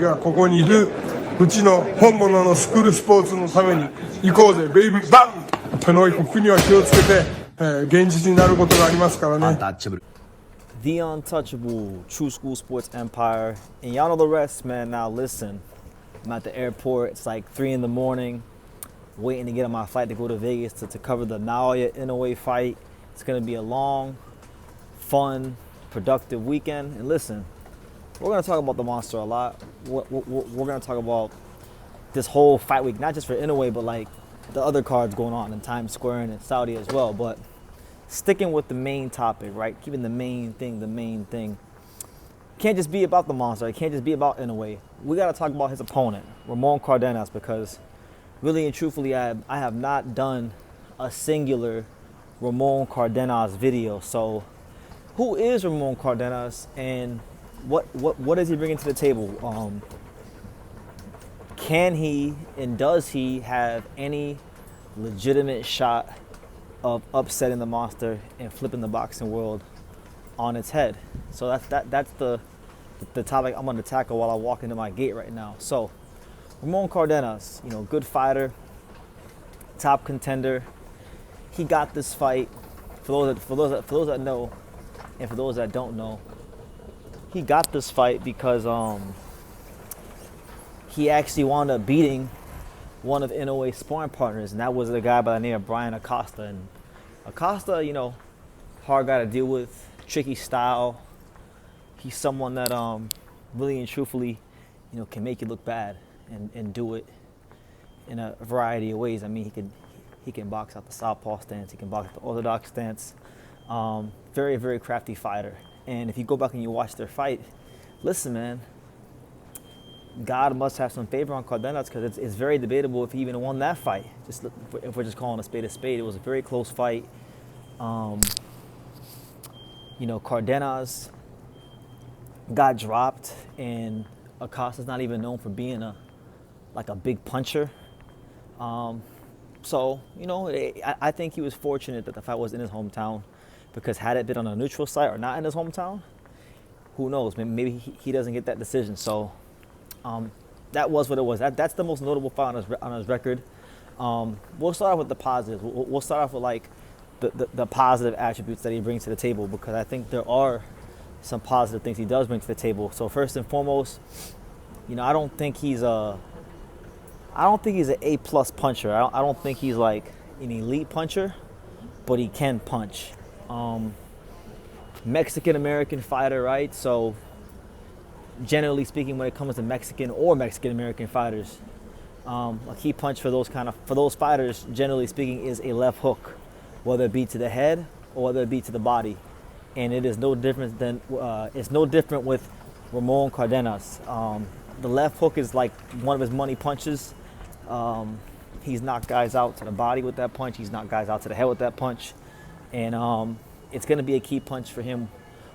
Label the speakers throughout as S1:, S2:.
S1: がここにいるうちの本物のスクールスポーツのために行こうぜベイビーバンこの国は気をつけて、現実になることがありますからね。
S2: The untouchable true school sports empire, and y'all know the rest, man. Now listen, I'm at the airport. It's like 3 in the morning, waiting to get on my flight to go to Vegas to cover the Naoya Inoue fight. It's gonna be a long, fun, productive weekend. And listen, we're gonna talk about the monster a lot. We're gonna talk about this whole fight week, not just for Inoue, but like the other cards going on in Times Square and in Saudi as well. But sticking with the main topic, right? Keeping the main thing the main thing. Can't just be about the monster. It can't just be about Inoue. We got to talk about his opponent, Ramon Cardenas, because really and truthfully, I have not done a singular Ramon Cardenas video. So who is Ramon Cardenas and what is he bringing to the table? Can he and does he have any legitimate shot of upsetting the monster and flipping the boxing world on its head? So that's the topic I'm going to tackle while I walk into my gate right now. So Ramon Cardenas, good fighter, top contender. He got this fight. For those that know, and for those that don't know, he got this fight because he actually wound up beating one of Inoue's sparring partners, and that was a guy by the name of Brian Acosta. And Acosta, hard guy to deal with, tricky style. He's someone that really and truthfully, can make you look bad and do it in a variety of ways. I mean, he can box out the southpaw stance, he can box out the orthodox stance. Very, very crafty fighter. And if you go back and you watch their fight, listen, man, God must have some favor on Cardenas because it's very debatable if he even won that fight. Just if we're just calling a spade, it was a very close fight. Cardenas got dropped, and Acosta's not even known for being a big puncher. So I think he was fortunate that the fight was in his hometown, because had it been on a neutral site or not in his hometown, who knows? Maybe he doesn't get that decision. So. That was what it was. That's the most notable fight on his record. We'll start off with the positives. We'll start off with like the positive attributes that he brings to the table, because I think there are some positive things he does bring to the table. So first and foremost, I don't think he's an A+ puncher. I don't think he's like an elite puncher, but he can punch. Mexican American fighter, right? So generally speaking, when it comes to Mexican American fighters, a key punch for those fighters, generally speaking, is a left hook, whether it be to the head or whether it be to the body. And it is no different with Ramon Cardenas. The left hook is like one of his money punches. He's knocked guys out to the body with that punch. He's knocked guys out to the head with that punch. And it's going to be a key punch for him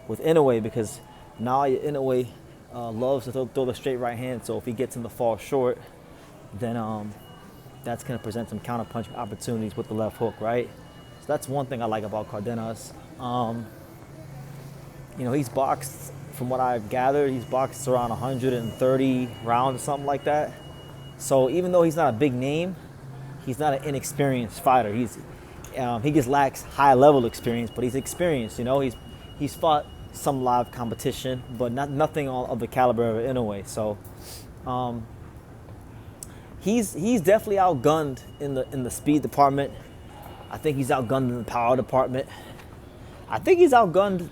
S2: with Inoue, because Naoya Inoue loves to throw the straight right hand. So if he gets him to fall short, then that's going to present some counter-punching opportunities with the left hook, right? So that's one thing I like about Cardenas. He's boxed, from what I've gathered, he's boxed around 130 rounds or something like that. So even though he's not a big name, he's not an inexperienced fighter. He just lacks high-level experience, but he's experienced. He's fought some live competition, but nothing of the caliber of Inoue. So he's definitely outgunned in the speed department. I think he's outgunned in the power department. I think he's outgunned,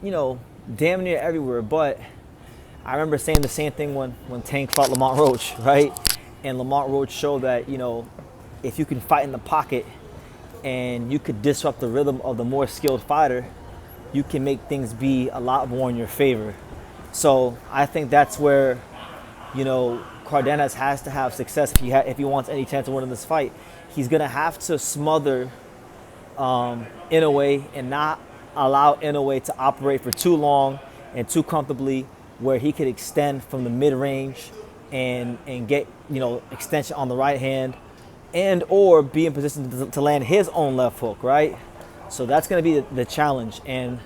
S2: damn near everywhere. But I remember saying the same thing when Tank fought Lamont Roach, right? And Lamont Roach showed that, if you can fight in the pocket and you could disrupt the rhythm of the more skilled fighter, you can make things be a lot more in your favor. So I think that's where, Cardenas has to have success if he wants any chance of winning this fight. He's going to have to smother Inoue and not allow Inoue to operate for too long and too comfortably, where he could extend from the mid-range and get, extension on the right hand, and or be in position to land his own left hook, right? So that's going to be the challenge. And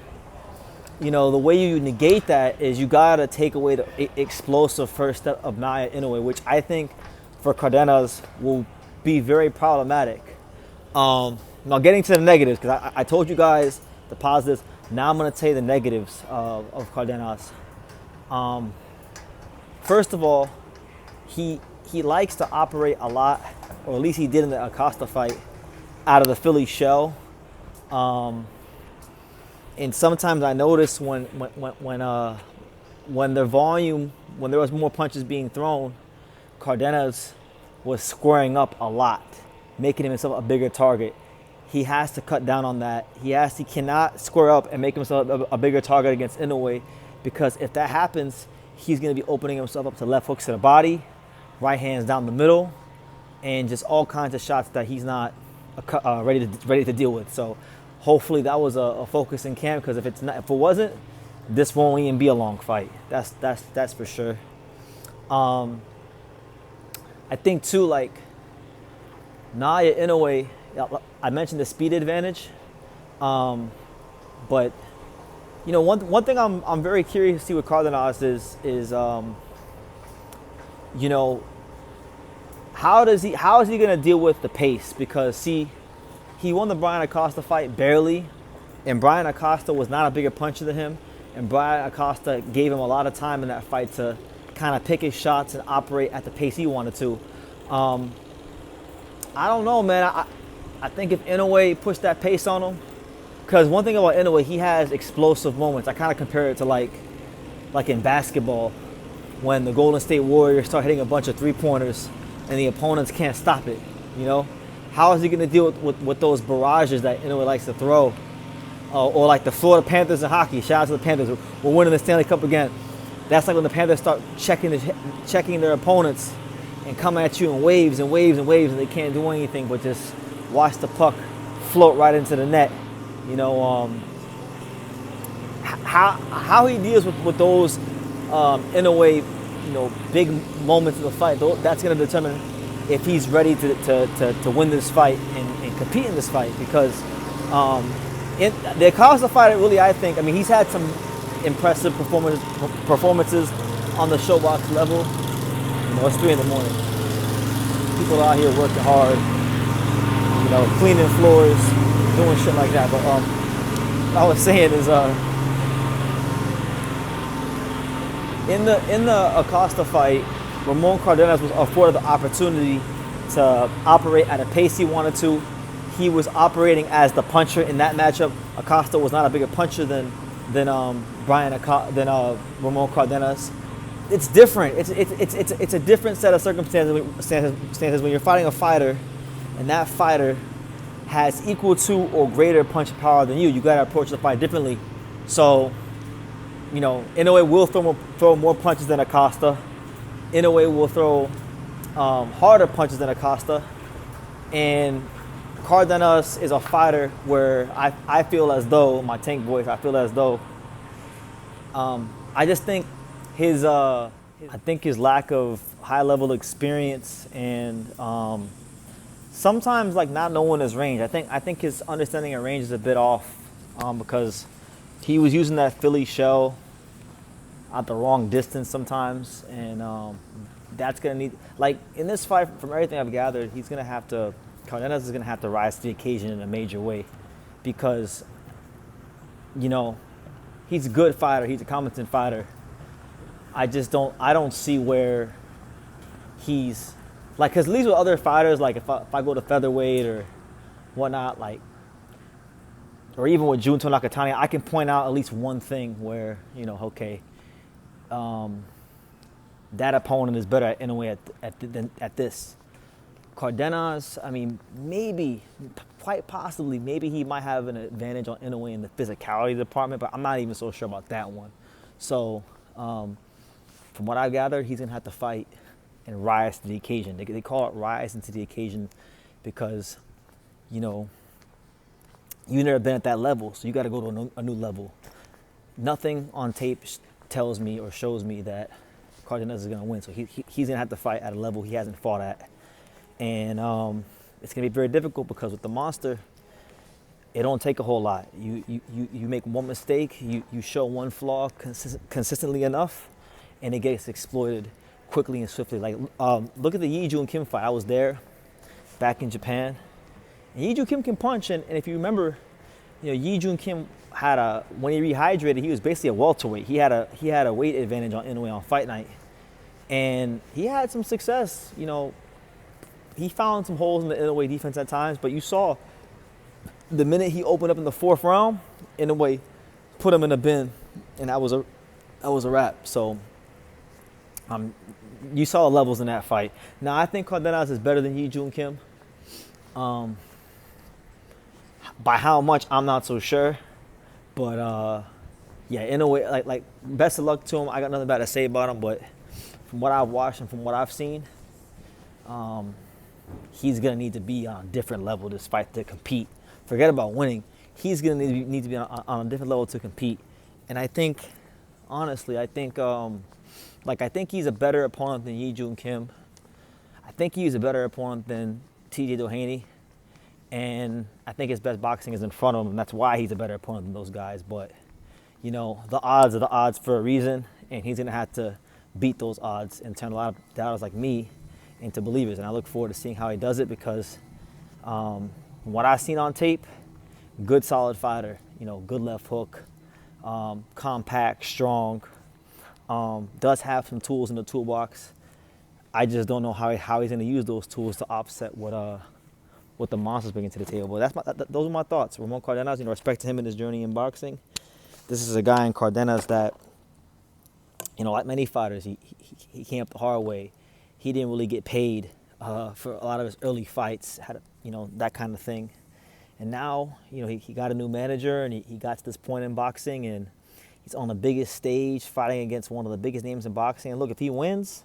S2: you know, the way you negate that is you gotta take away the explosive first step of Naoya Inoue, which I think for Cardenas will be very problematic. Now getting to the negatives, because I told you guys the positives. Now I'm gonna tell you the negatives of Cardenas. First of all, he likes to operate a lot, or at least he did in the Acosta fight, out of the Philly shell. And sometimes I notice when the volume, when there was more punches being thrown, Cardenas was squaring up a lot, making himself a bigger target. He has to cut down on that. He cannot square up and make himself a bigger target against Inoue, because if that happens, he's going to be opening himself up to left hooks to the body, right hands down the middle, and just all kinds of shots that he's not ready to deal with. So hopefully that was a focus in camp, because if it wasn't, this won't even be a long fight. That's for sure. I think too, like Naoya Inoue, I mentioned the speed advantage, but you know, one thing I'm very curious to see with Cardenas is you know, how is he gonna deal with the pace? Because he won the Brian Acosta fight barely, and Brian Acosta was not a bigger puncher than him, and Brian Acosta gave him a lot of time in that fight to kind of pick his shots and operate at the pace he wanted to. I don't know, man. I think if Inoue pushed that pace on him, because one thing about Inoue, he has explosive moments. I kind of compare it to like in basketball, when the Golden State Warriors start hitting a bunch of three-pointers and the opponents can't stop it, you know? How is he going to deal with those barrages that Inoue likes to throw? Or like the Florida Panthers in hockey. Shout out to the Panthers. We're winning the Stanley Cup again. That's like when the Panthers start checking their opponents and coming at you in waves and waves and waves, and they can't do anything but just watch the puck float right into the net. You know, how he deals with those Inoue, you know, big moments of the fight, that's going to determine if he's ready to win this fight and compete in this fight. Because in the Acosta fight, really, I mean, he's had some impressive performances on the showbox level. You know, it's 3 a.m. People are out here working hard, you know, cleaning floors, doing shit like that. But what I was saying is, in the Acosta fight, Ramon Cardenas was afforded the opportunity to operate at a pace he wanted to. He was operating as the puncher in that matchup. Acosta was not a bigger puncher than Ramon Cardenas. It's different. It's a different set of circumstances when you're fighting a fighter, and that fighter has equal to or greater punch power than you. You got to approach the fight differently. So, you know, Inoue will throw more punches than Acosta. Inoue will throw harder punches than Acosta. And Cardenas is a fighter where I feel as though, my tank voice, I feel as though, I just think his lack of high level experience and sometimes like not knowing his range. I think his understanding of range is a bit off, because he was using that Philly shell at the wrong distance sometimes, and that's gonna need, like in this fight, from everything I've gathered, Cardenas is gonna have to rise to the occasion in a major way, because, you know, he's a good fighter, he's a competent fighter. I don't see where he's like, because at least with other fighters, like if I go to featherweight or whatnot, like, or even with Junto Nakatani, I can point out at least one thing where, you know, okay, that opponent is better at Inoue at this. Cardenas, I mean, maybe, quite possibly, maybe he might have an advantage on Inoue in the physicality department, but I'm not even so sure about that one. So, from what I gathered, he's gonna have to fight and rise to the occasion. They call it rising to the occasion because, you know, you've never been at that level, so you got to go to a new level. Nothing on tape tells me or shows me that Cardenas is gonna win, so he's gonna have to fight at a level he hasn't fought at. And it's going to be very difficult because with the monster, it don't take a whole lot. You make one mistake, you show one flaw consistently enough, and it gets exploited quickly and swiftly. Like, look at the Yi Jun Kim fight. I was there back in Japan. And Yi Jun Kim can punch, and if you remember, Yi Jun Kim had when he rehydrated, he was basically a welterweight. He had a weight advantage on Inoue on fight night, and he had some success. He found some holes in the Inoue defense at times, but you saw the minute he opened up in the 4th round, Inoue put him in a bin, and that was a wrap. So you saw the levels in that fight. Now I think Cardenas is better than Yi Jun Kim. By how much, I'm not so sure, but yeah, Inoue, like best of luck to him. I got nothing bad to say about him, but from what I've watched and from what I've seen, he's gonna need to be on a different level this fight to compete. Forget about winning. He's gonna need to be on a different level to compete. And I think, honestly, I think he's a better opponent than Yi Jun Kim. I think he's a better opponent than TJ Doheny. And I think his best boxing is in front of him, and that's why he's a better opponent than those guys. But, the odds are the odds for a reason, and he's going to have to beat those odds and turn a lot of doubters like me into believers. And I look forward to seeing how he does it because from what I've seen on tape, good solid fighter, good left hook, compact, strong, does have some tools in the toolbox. I just don't know how he's going to use those tools to offset what the monster's bringing to the table. But those are my thoughts. Ramon Cardenas, respect to him in his journey in boxing. This is a guy in Cardenas that, like many fighters, he came up the hard way. He didn't really get paid for a lot of his early fights, had that kind of thing. And now, he got a new manager and he got to this point in boxing and he's on the biggest stage fighting against one of the biggest names in boxing. And look, if he wins,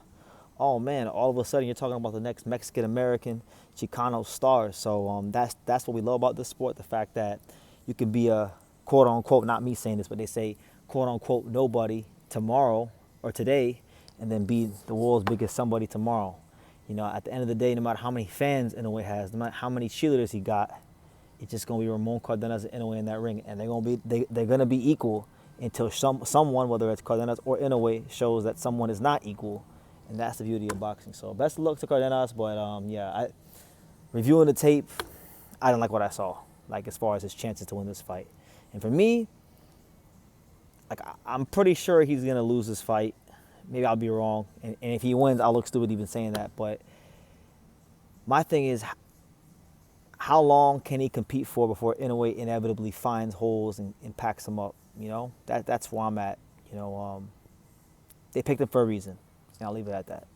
S2: oh man, all of a sudden you're talking about the next Mexican-American Chicano star. So that's what we love about this sport, the fact that you can be a quote-unquote, not me saying this, but they say quote-unquote nobody tomorrow or today and then be the world's biggest somebody tomorrow. At the end of the day, no matter how many fans Inoue has, no matter how many cheerleaders he got, it's just going to be Ramon Cardenas and Inoue in that ring. And they're going to be equal until someone, whether it's Cardenas or Inoue, shows that someone is not equal. And that's the beauty of boxing. So best of luck to Cardenas, but reviewing the tape, I didn't like what I saw, like as far as his chances to win this fight. And for me, I'm pretty sure he's going to lose this fight. Maybe I'll be wrong. And if he wins, I'll look stupid even saying that. But my thing is, how long can he compete for before Inoue inevitably finds holes and packs him up? That's where I'm at. They picked him for a reason. And I'll leave it at that.